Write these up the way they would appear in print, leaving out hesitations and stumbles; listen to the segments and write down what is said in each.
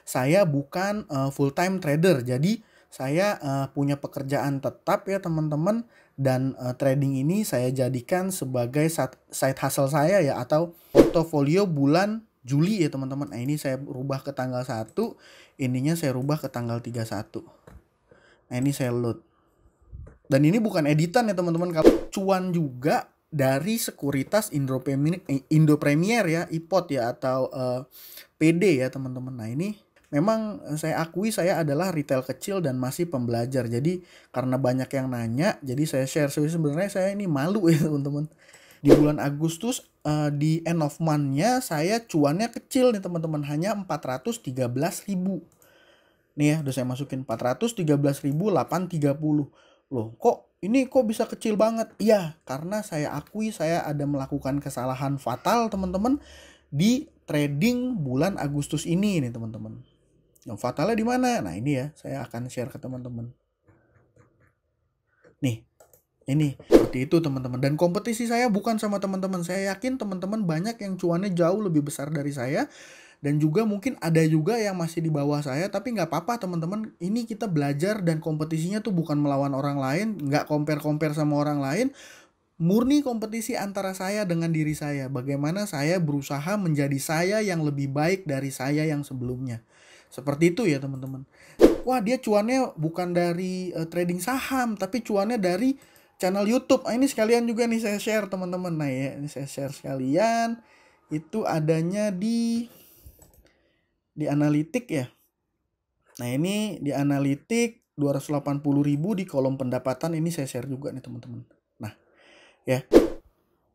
saya bukan full time trader. Jadi saya punya pekerjaan tetap ya teman-teman, dan trading ini saya jadikan sebagai side hustle saya ya, atau portofolio bulan Juli ya teman-teman. Nah, ini saya rubah ke tanggal 1, ininya saya rubah ke tanggal 31. Nah, ini saya load. Dan ini bukan editan ya teman-teman, kalau cuan juga dari sekuritas Indo Premier ya, IPOT ya, atau PD ya teman-teman. Nah, ini memang saya akui saya adalah retail kecil dan masih pembelajar. Jadi karena banyak yang nanya, jadi saya share. Sebenarnya saya ini malu ya teman-teman. Di bulan Agustus di end of month-nya saya cuannya kecil nih teman-teman, hanya 413.000. Nih ya, udah saya masukin 413.830. Loh, kok ini kok bisa kecil banget? Iya, karena saya akui saya ada melakukan kesalahan fatal teman-teman di trading bulan Agustus ini nih teman-teman. Yang fatalnya di mana? Nah, ini ya, saya akan share ke teman-teman. Nih, ini seperti itu teman-teman. Dan kompetisi saya bukan sama teman-teman. Saya yakin teman-teman banyak yang cuannya jauh lebih besar dari saya. Dan juga mungkin ada juga yang masih di bawah saya. Tapi nggak apa-apa teman-teman. Ini kita belajar dan kompetisinya tuh bukan melawan orang lain. Nggak compare-compare sama orang lain. Murni kompetisi antara saya dengan diri saya. Bagaimana saya berusaha menjadi saya yang lebih baik dari saya yang sebelumnya. Seperti itu ya teman-teman. Wah, dia cuannya bukan dari trading saham, tapi cuannya dari channel YouTube. Ini sekalian juga nih saya share teman-teman. Nah ya, ini saya share sekalian. Itu adanya di analitik ya. Nah, ini di analitik 280.000 di kolom pendapatan, ini saya share juga nih teman-teman. Nah, ya.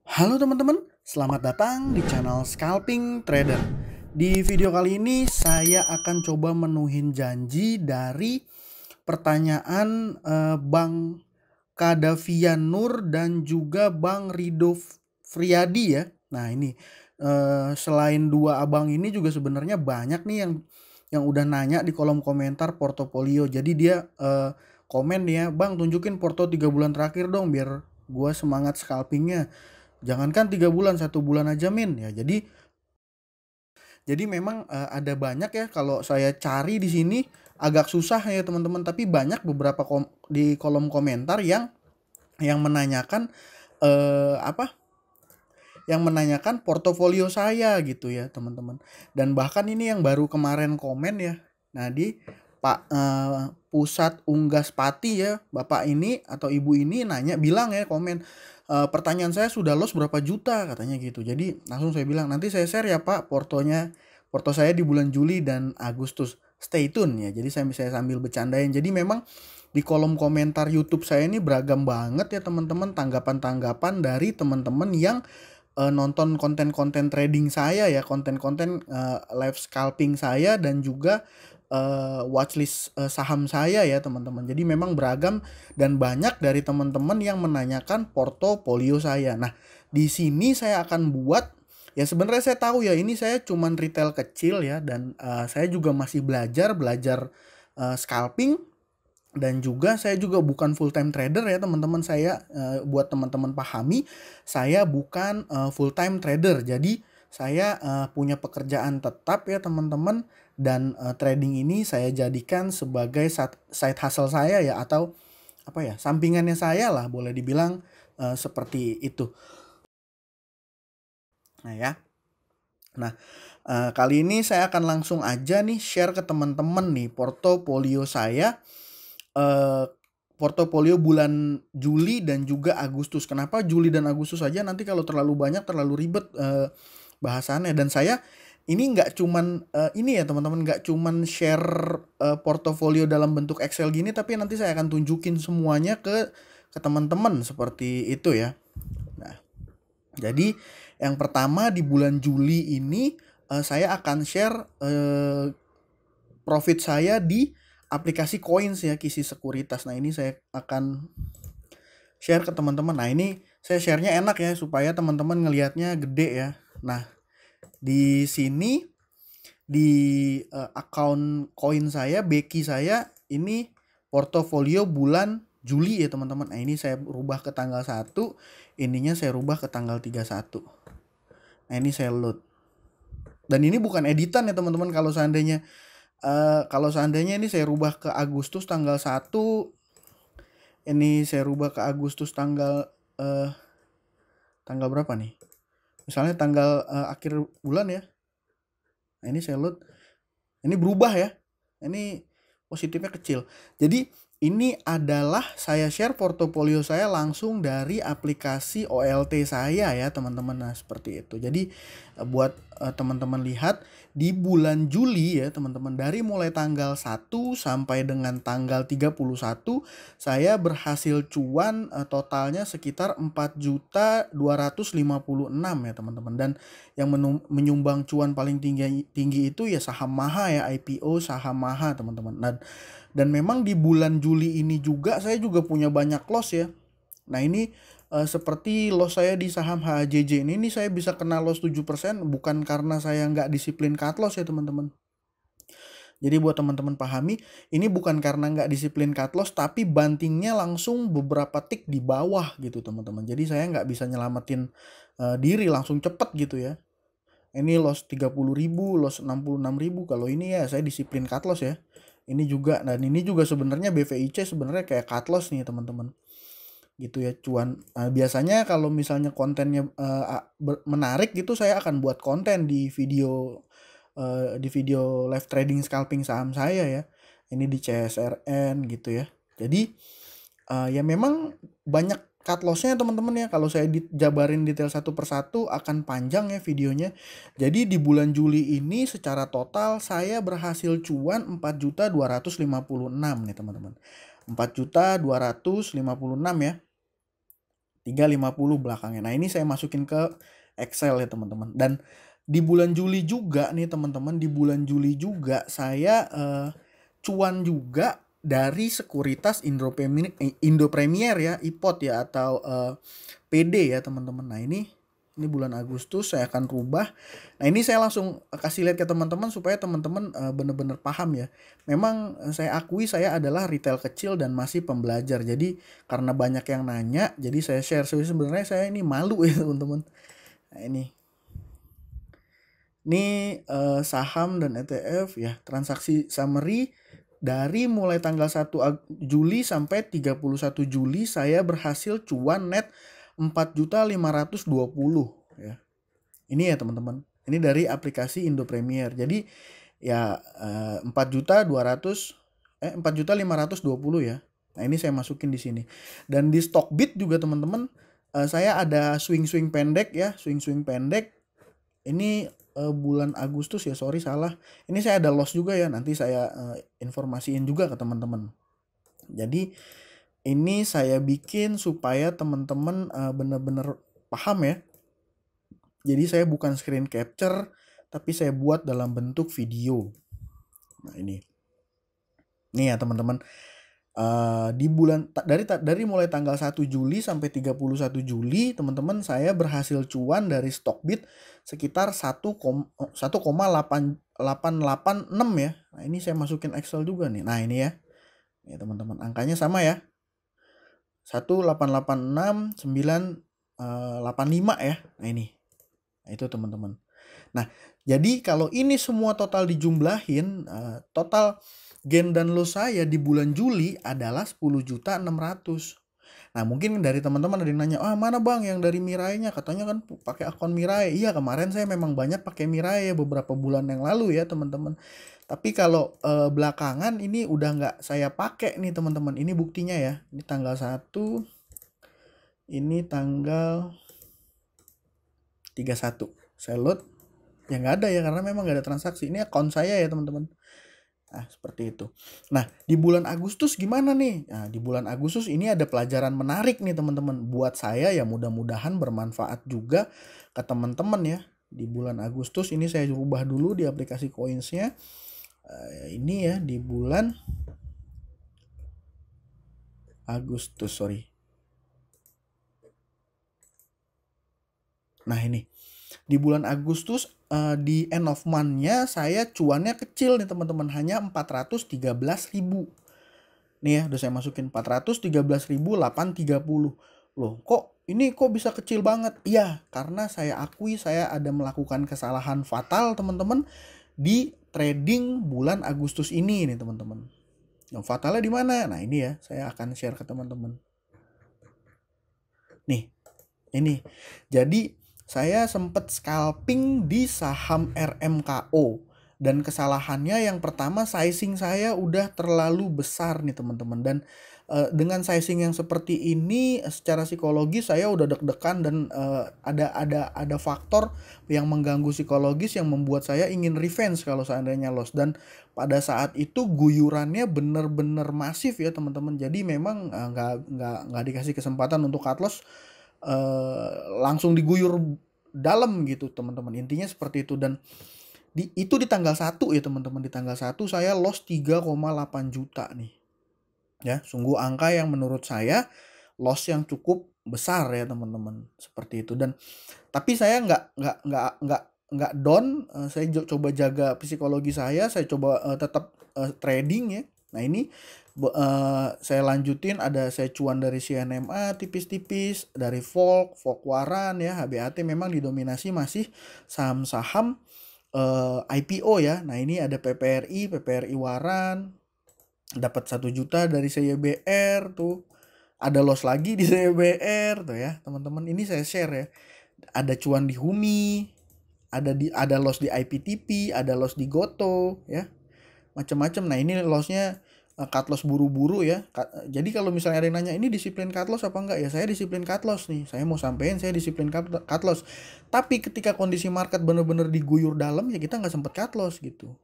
Halo teman-teman, selamat datang di channel Scalping Trader. Di video kali ini saya akan coba menuhin janji dari pertanyaan Bang Kadavian Nur dan juga Bang Rido Friadi ya. Nah, ini selain dua abang ini juga sebenarnya banyak nih yang udah nanya di kolom komentar portofolio. Jadi dia komen ya, "Bang, tunjukin porto 3 bulan terakhir dong biar gua semangat scalpingnya. Jangankan 3 bulan, 1 bulan aja Min." Ya, jadi memang ada banyak ya, kalau saya cari di sini agak susah ya teman-teman, tapi banyak beberapa di kolom komentar yang menanyakan apa? Yang menanyakan portofolio saya gitu ya teman-teman. Dan bahkan ini yang baru kemarin komen ya. Nah, di Pak Pusat Unggas Pati ya, Bapak ini atau Ibu ini nanya, bilang ya komen, pertanyaan saya sudah loss berapa juta katanya gitu. Jadi langsung saya bilang, nanti saya share ya Pak porto saya di bulan Juli dan Agustus. Stay tune ya. Jadi saya sambil bercandain. Jadi memang di kolom komentar YouTube saya ini beragam banget ya teman-teman, tanggapan-tanggapan dari teman-teman yang nonton konten-konten trading saya ya, konten-konten live scalping saya, dan juga watchlist saham saya ya teman-teman. Jadi memang beragam dan banyak dari teman-teman yang menanyakan portofolio saya. Nah, di sini saya akan buat ya, sebenarnya saya tahu ya ini saya cuman retail kecil ya, dan saya juga masih belajar scalping. Dan juga saya juga bukan full time trader ya teman-teman. Saya buat teman-teman pahami, saya bukan full time trader. Jadi saya punya pekerjaan tetap ya teman-teman, dan trading ini saya jadikan sebagai side hustle saya ya, atau apa ya, sampingannya saya lah, boleh dibilang seperti itu. Nah ya. Nah, kali ini saya akan langsung aja nih share ke teman-teman nih portofolio saya, portofolio bulan Juli dan juga Agustus. Kenapa Juli dan Agustus saja? Nanti kalau terlalu banyak, terlalu ribet bahasannya. Dan saya ini nggak cuman ini ya teman-teman, nggak cuman share portofolio dalam bentuk Excel gini, tapi nanti saya akan tunjukin semuanya ke teman-teman seperti itu ya. Nah, jadi yang pertama di bulan Juli ini saya akan share profit saya di aplikasi Coins ya, Kisi Sekuritas. Nah, ini saya akan share ke teman-teman. Nah, ini saya share-nya enak ya, supaya teman-teman ngelihatnya gede ya. Nah, di sini di account Coin saya, Beki saya, ini portofolio bulan Juli ya teman-teman. Nah, ini saya rubah ke tanggal 1, ininya saya rubah ke tanggal 31. Nah, ini saya load. Dan ini bukan editan ya teman-teman. Kalau seandainya Kalau seandainya ini saya rubah ke Agustus tanggal 1, ini saya rubah ke Agustus eh, tanggal berapa nih? Misalnya tanggal akhir bulan ya. Nah, ini saya load. Ini berubah ya. Ini positifnya kecil. Jadi ini adalah saya share portofolio saya langsung dari aplikasi OLT saya ya teman-teman. Nah seperti itu. Jadi buat teman-teman lihat di bulan Juli ya teman-teman, dari mulai tanggal 1 sampai dengan tanggal 31 saya berhasil cuan totalnya sekitar 4.256 ya teman-teman. Dan yang menyumbang cuan paling tinggi itu ya saham Maha ya, IPO saham Maha teman-teman. Dan memang di bulan Juli ini juga saya juga punya banyak loss ya. Nah ini seperti loss saya di saham HJJ ini saya bisa kena loss 7% bukan karena saya nggak disiplin cut loss ya teman-teman. Jadi buat teman-teman pahami, ini bukan karena nggak disiplin cut loss, tapi bantingnya langsung beberapa tick di bawah gitu teman-teman. Jadi saya nggak bisa nyelamatin diri langsung cepet gitu ya. Ini loss 30.000, loss 66.000. Kalau ini ya saya disiplin cut loss ya. Ini juga, dan ini juga sebenarnya BVIC sebenarnya kayak cut loss nih teman-teman. Gitu ya cuan. Biasanya kalau misalnya kontennya menarik gitu saya akan buat konten di video live trading scalping saham saya ya. Ini di CSRN gitu ya. Jadi ya memang banyak cut lossnya teman-teman ya. Kalau saya jabarin detail satu persatu akan panjang ya videonya. Jadi di bulan Juli ini secara total saya berhasil cuan 4.256 nih teman-teman. 4.256 ya. 350 belakangnya. Nah ini saya masukin ke Excel ya teman-teman. Dan di bulan Juli juga nih teman-teman, di bulan Juli juga saya cuan juga dari sekuritas Indo Premier ya, IPOT ya, atau PD ya teman-teman. Nah ini bulan Agustus saya akan rubah. Nah ini saya langsung kasih lihat ke teman-teman supaya teman-teman benar-benar paham ya. Memang saya akui saya adalah retail kecil dan masih pembelajar. Jadi karena banyak yang nanya, jadi saya share. Sebenarnya saya ini malu ya teman-teman. Nah ini saham dan ETF ya, transaksi summary dari mulai tanggal 1 Juli sampai 31 Juli saya berhasil cuan net 4.520 ya. Ini ya teman-teman. Ini dari aplikasi Indo Premier. Jadi ya 4.520 ya. Nah, ini saya masukin di sini. Dan di Stockbit juga teman-teman, saya ada swing-swing pendek ya, swing-swing pendek. Ini bulan Agustus ya, sorry salah. Ini saya ada loss juga ya, nanti saya informasiin juga ke teman-teman. Jadi ini saya bikin supaya teman-teman benar-benar paham ya. Jadi saya bukan screen capture, tapi saya buat dalam bentuk video. Nah ini ya teman-teman. Di bulan dari mulai tanggal 1 Juli sampai 31 Juli teman-teman saya berhasil cuan dari Stockbit sekitar 1,886 ya. Nah ini saya masukin Excel juga nih. Nah ini ya. Ya teman-teman, angkanya sama ya. 1,886,985 ya. Nah ini. Nah itu teman-teman. Nah jadi kalau ini semua total dijumlahin, total gain dan loss saya di bulan Juli adalah 10.600. Nah mungkin dari teman-teman ada yang nanya, mana bang yang dari Mirai-nya, katanya kan pakai akun Mirai. Iya kemarin saya memang banyak pakai Mirai beberapa bulan yang lalu ya teman-teman. Tapi kalau belakangan ini udah nggak saya pakai nih teman-teman. Ini buktinya ya. Ini tanggal 1. Ini tanggal 31. Saya load. Ya nggak ada ya karena memang nggak ada transaksi. Ini akun saya ya teman-teman. Nah seperti itu. Nah di bulan Agustus gimana nih? Nah di bulan Agustus ini ada pelajaran menarik nih teman-teman. Buat saya ya mudah-mudahan bermanfaat juga ke teman-teman ya. Di bulan Agustus ini saya rubah dulu di aplikasi Coins-nya. Ini ya di bulan Agustus, sorry. Nah ini di bulan Agustus di end of month-nya saya cuannya kecil nih teman-teman, hanya 413.000. Nih ya udah saya masukin 413.830. Loh kok ini kok bisa kecil banget? Iya karena saya akui saya ada melakukan kesalahan fatal teman-teman di trading bulan Agustus ini nih teman-teman. Yang fatalnya di mana? Nah ini ya, saya akan share ke teman-teman. Nih, ini. Jadi saya sempat scalping di saham RMKO. Dan kesalahannya yang pertama, sizing saya udah terlalu besar nih teman-teman. Dan dengan sizing yang seperti ini, secara psikologis saya udah deg-degan dan ada faktor yang mengganggu psikologis yang membuat saya ingin revenge kalau seandainya loss. Dan pada saat itu guyurannya bener-bener masif ya teman-teman. Jadi memang nggak dikasih kesempatan untuk cut loss, langsung diguyur dalam gitu teman-teman. Intinya seperti itu. Dan itu di tanggal 1 ya teman-teman. Di tanggal 1 saya loss 3,8 juta nih. Ya, sungguh angka yang menurut saya loss yang cukup besar ya teman-teman. Seperti itu. Dan tapi saya nggak down. Saya coba jaga psikologi saya coba tetap trading ya. Nah ini saya lanjutin, saya cuan dari CNMA tipis-tipis, dari Volk Waran ya, HBAT memang didominasi masih saham-saham IPO ya. Nah ini ada PPRI Waran, dapat 1 juta dari CYBR tuh. Ada loss lagi di CYBR tuh ya teman-teman. Ini saya share ya. Ada cuan di Humi, ada loss di IPTP, ada loss di Goto ya, macam-macam. Nah ini lossnya cut loss buru-buru ya. Jadi kalau misalnya ada yang nanya ini disiplin cut loss apa enggak ya, saya disiplin cut loss nih. Saya mau sampein saya disiplin cut loss. Tapi ketika kondisi market bener-bener diguyur dalam ya kita nggak sempet cut loss gitu.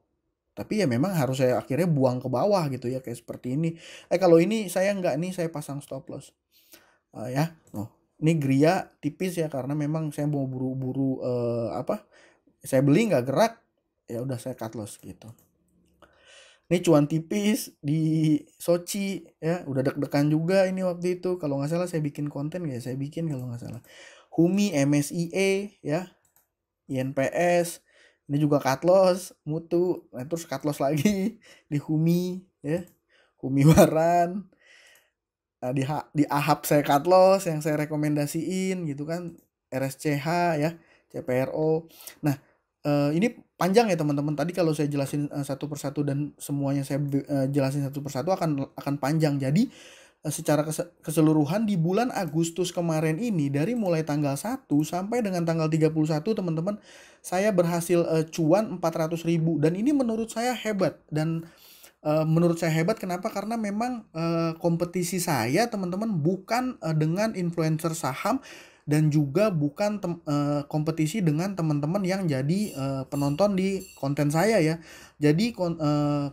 Tapi ya memang harus saya akhirnya buang ke bawah gitu ya, kayak seperti ini. Kalau ini saya enggak nih, saya pasang stop loss. Ya, ini Gria tipis ya karena memang saya mau buru-buru saya beli nggak gerak, ya udah saya cut loss gitu. Ini cuan tipis di Sochi ya, udah deg-degan juga ini waktu itu. Kalau nggak salah saya bikin konten ya, saya bikin kalau nggak salah. Humi, MSIE ya, INPS, ini juga cut loss, Mutu, nah terus cut loss lagi di Humi ya, Humi Waran. Nah, di AHAP saya cut loss yang saya rekomendasiin gitu kan, RSCH ya, CPRO. Nah ini panjang ya teman-teman. Tadi kalau saya jelasin satu persatu dan semuanya saya jelasin satu persatu akan panjang. Jadi secara keseluruhan di bulan Agustus kemarin ini, dari mulai tanggal 1 sampai dengan tanggal 31 teman-teman, saya berhasil cuan 400.000. Dan ini menurut saya hebat. Dan menurut saya hebat kenapa? Karena memang kompetisi saya teman-teman bukan dengan influencer saham, dan juga bukan kompetisi dengan teman-teman yang jadi penonton di konten saya ya. Jadi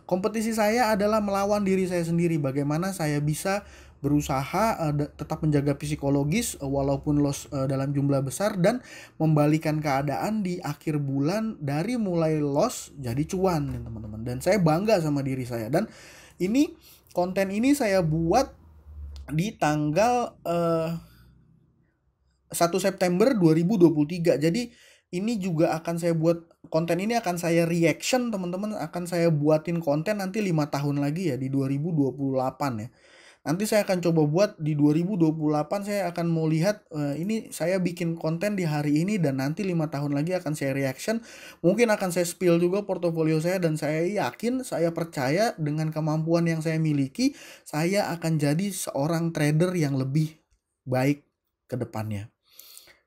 kompetisi saya adalah melawan diri saya sendiri. Bagaimana saya bisa berusaha tetap menjaga psikologis walaupun loss dalam jumlah besar, dan membalikan keadaan di akhir bulan dari mulai loss jadi cuan teman-teman. Dan saya bangga sama diri saya. Dan ini konten ini saya buat di tanggal 1 September 2023. Jadi ini juga akan saya buat konten, ini akan saya reaction teman-teman, akan saya buatin konten nanti 5 tahun lagi ya, di 2028 ya. Nanti saya akan coba buat di 2028, saya akan mau lihat ini saya bikin konten di hari ini, dan nanti 5 tahun lagi akan saya reaction. Mungkin akan saya spill juga portofolio saya, dan saya yakin, saya percaya dengan kemampuan yang saya miliki, saya akan jadi seorang trader yang lebih baik ke depannya.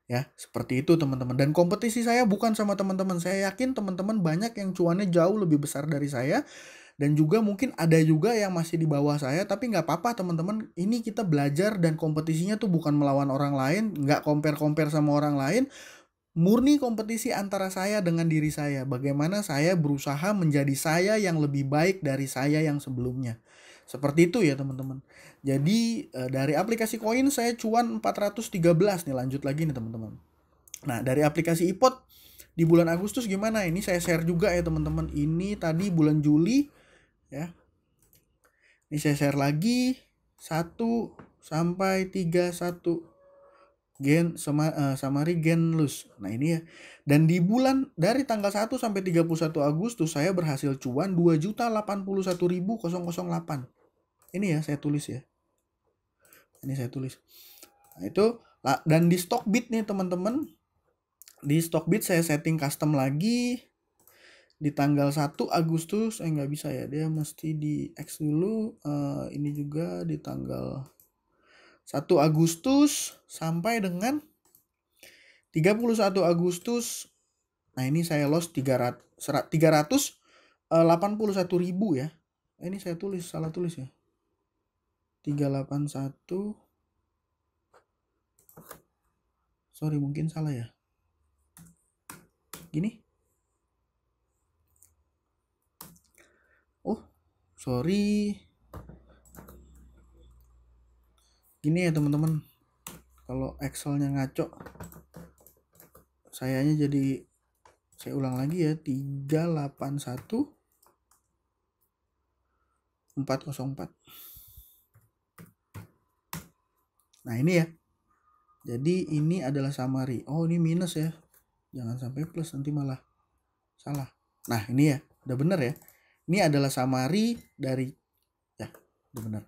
Ya, seperti itu teman-teman. Dan kompetisi saya bukan sama teman-teman. Saya yakin teman-teman banyak yang cuannya jauh lebih besar dari saya. Dan juga mungkin ada juga yang masih di bawah saya. Tapi nggak apa-apa teman-teman. Ini kita belajar, dan kompetisinya tuh bukan melawan orang lain. Nggak compare-compare sama orang lain. Murni kompetisi antara saya dengan diri saya. Bagaimana saya berusaha menjadi saya yang lebih baik dari saya yang sebelumnya. Seperti itu ya teman-teman. Jadi dari aplikasi koin saya cuan 413 nih. Lanjut lagi nih teman-teman. Nah dari aplikasi iPod di bulan Agustus gimana? Ini saya share juga ya teman-teman. Ini tadi bulan Juli ya. Ini saya share lagi 1 sampai 31 Samari Genlus. Nah ini ya. Dan di bulan dari tanggal 1 sampai 31 Agustus saya berhasil cuan 2.081.008. Ini ya saya tulis ya. Ini saya tulis. Nah itu, dan di Stockbit nih teman-teman. Di Stockbit saya setting custom lagi. di tanggal 1 Agustus nggak bisa ya, dia mesti di X dulu. Ini juga di tanggal 1 Agustus sampai dengan 31 Agustus. Nah ini saya loss 381.000 ya. Ini saya salah tulis ya, 381, sorry mungkin salah ya, gini, oh sorry, gini ya teman-teman, kalau Excelnya ngaco, saya ulang lagi ya, 381.404. Nah ini ya, jadi ini adalah summary. Oh ini minus ya, jangan sampai plus nanti malah salah. Nah ini ya, udah bener ya, ini adalah summary dari, ya udah bener.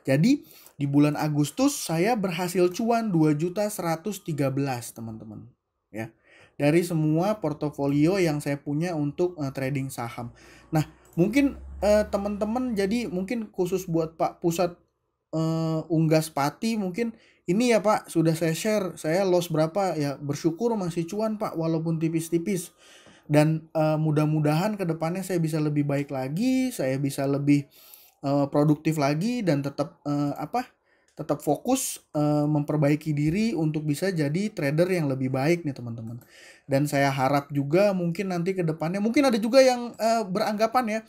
Jadi di bulan Agustus saya berhasil cuan 2.113.000 teman-teman ya, dari semua portofolio yang saya punya untuk trading saham. Nah mungkin teman-teman, jadi mungkin khusus buat Pak Pusat Unggas Pati, mungkin ini ya Pak, sudah saya share, saya loss berapa ya, bersyukur masih cuan Pak walaupun tipis-tipis. Dan mudah-mudahan kedepannya saya bisa lebih baik lagi, saya bisa lebih produktif lagi, dan tetap tetap fokus memperbaiki diri untuk bisa jadi trader yang lebih baik nih teman-teman. Dan saya harap juga mungkin nanti kedepannya, mungkin ada juga yang beranggapan ya,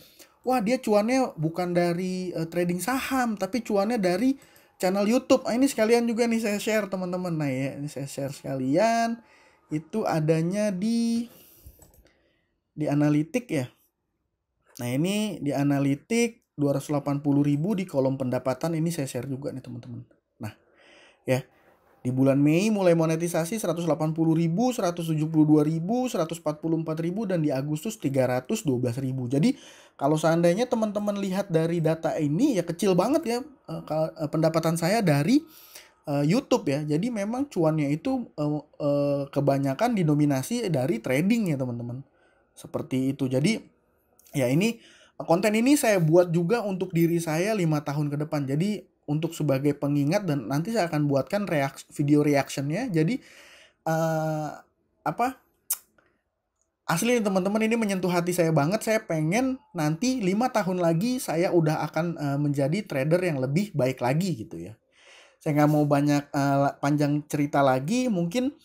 wah dia cuannya bukan dari trading saham, tapi cuannya dari channel YouTube. Ini sekalian juga nih saya share teman-teman. Nah ya, ini saya share sekalian. Itu adanya di analitik ya. Nah ini di analitik 280.000 di kolom pendapatan, ini saya share juga nih teman-teman. Nah ya, di bulan Mei mulai monetisasi 180.000, 172.000, 144.000, dan di Agustus 312.000. Jadi kalau seandainya teman-teman lihat dari data ini ya kecil banget ya pendapatan saya dari YouTube ya. Jadi memang cuannya itu kebanyakan didominasi dari trading ya teman-teman. Seperti itu. Jadi ya ini konten ini saya buat juga untuk diri saya 5 tahun ke depan. Jadi untuk sebagai pengingat, dan nanti saya akan buatkan video reactionnya. Jadi asli nih teman-teman, ini menyentuh hati saya banget. Saya pengen nanti 5 tahun lagi saya udah akan menjadi trader yang lebih baik lagi gitu ya. Saya nggak mau banyak panjang cerita lagi, mungkin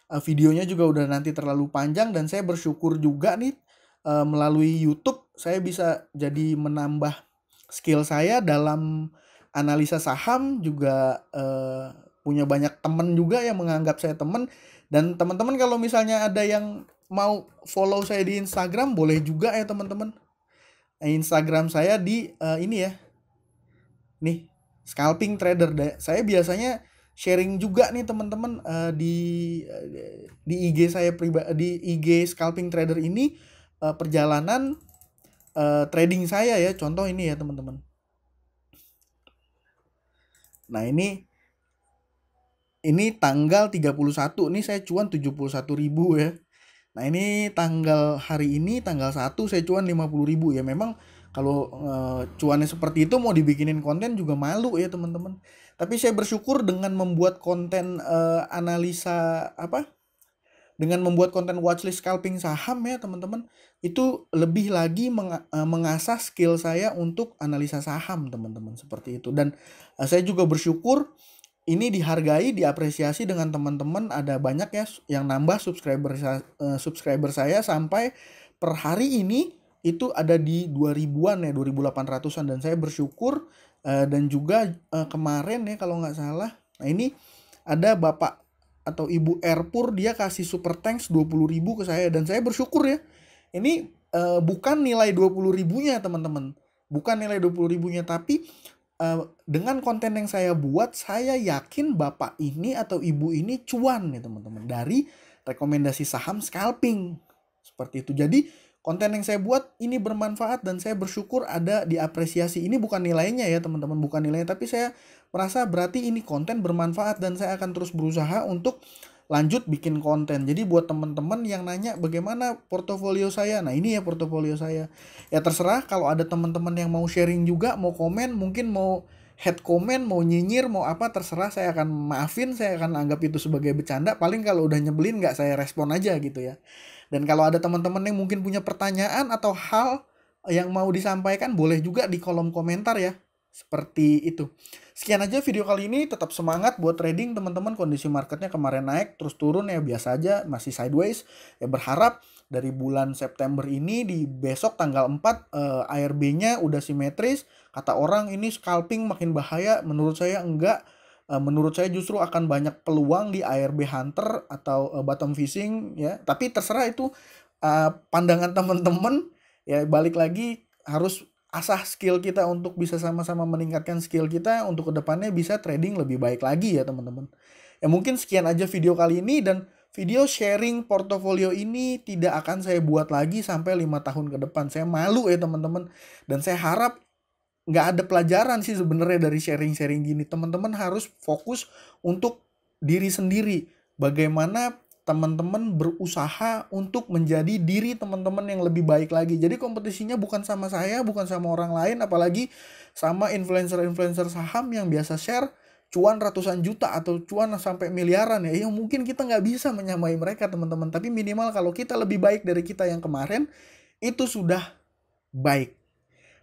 videonya juga udah nanti terlalu panjang. Dan saya bersyukur juga nih melalui YouTube saya bisa jadi menambah skill saya dalam analisa saham juga, punya banyak temen juga yang menganggap saya temen. Dan teman-teman kalau misalnya ada yang mau follow saya di Instagram, boleh juga ya teman-teman. Instagram saya di ini ya, nih Scalping Trader. Saya biasanya sharing juga nih teman-teman di IG saya pribadi, di IG Scalping Trader ini perjalanan trading saya ya. Contoh ini ya teman-teman. Nah ini tanggal 31 nih saya cuan 71.000 ya. Nah ini hari ini tanggal 1 saya cuan 50.000 ya. Memang kalau cuannya seperti itu mau dibikinin konten juga malu ya teman-teman. Tapi saya bersyukur dengan membuat konten analisa dengan membuat konten watchlist scalping saham ya teman-teman, itu lebih lagi mengasah skill saya untuk analisa saham teman-teman, seperti itu. Dan saya juga bersyukur ini dihargai, diapresiasi dengan teman-teman. Ada banyak ya yang nambah subscriber saya sampai per hari ini itu ada di 2000-an ya, 2800-an. Dan saya bersyukur dan juga kemarin ya kalau nggak salah, nah ini ada Bapak atau Ibu Erpur, dia kasih super thanks 20.000 ke saya. Dan saya bersyukur ya, ini bukan nilai 20.000-nya teman-teman, bukan nilai 20.000-nya, tapi dengan konten yang saya buat, saya yakin bapak ini atau ibu ini cuan ya teman-teman dari rekomendasi saham scalping, seperti itu. Jadi konten yang saya buat ini bermanfaat dan saya bersyukur ada diapresiasi. Ini bukan nilainya ya teman-teman, bukan nilainya, tapi saya merasa berarti ini konten bermanfaat dan saya akan terus berusaha untuk lanjut bikin konten. Jadi buat teman-teman yang nanya bagaimana portofolio saya, nah ini ya portofolio saya. Ya terserah, kalau ada teman-teman yang mau sharing juga, mau komen, mungkin mau head comment, mau nyinyir, mau apa, terserah, saya akan maafin, saya akan anggap itu sebagai bercanda. Paling kalau udah nyebelin nggak saya respon aja gitu ya. Dan kalau ada teman-teman yang mungkin punya pertanyaan atau hal yang mau disampaikan, boleh juga di kolom komentar ya. Seperti itu. Sekian aja video kali ini, tetap semangat buat trading teman-teman. Kondisi marketnya kemarin naik terus turun ya, biasa aja, masih sideways. Ya berharap dari bulan September ini di besok tanggal 4 ARB-nya udah simetris. Kata orang ini scalping makin bahaya, menurut saya enggak. Menurut saya justru akan banyak peluang di ARB Hunter atau bottom fishing ya. Tapi terserah itu pandangan teman-teman ya. Balik lagi, harus asah skill kita untuk bisa sama-sama meningkatkan skill kita untuk kedepannya bisa trading lebih baik lagi ya teman-teman. Ya mungkin sekian aja video kali ini, dan video sharing portofolio ini tidak akan saya buat lagi sampai 5 tahun ke depan. Saya malu ya teman-teman, dan saya harap nggak ada pelajaran sih sebenarnya dari sharing-sharing gini. Teman-teman harus fokus untuk diri sendiri. Bagaimana teman-teman berusaha untuk menjadi diri teman-teman yang lebih baik lagi. Jadi kompetisinya bukan sama saya, bukan sama orang lain, apalagi sama influencer-influencer saham yang biasa share cuan ratusan juta atau cuan sampai miliaran ya. Yang mungkin kita nggak bisa menyamai mereka teman-teman. Tapi minimal kalau kita lebih baik dari kita yang kemarin, itu sudah baik.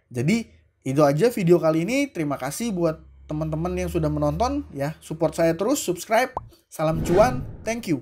Jadi itu aja video kali ini. Terima kasih buat teman-teman yang sudah menonton ya. Support saya terus, subscribe. Salam cuan, thank you.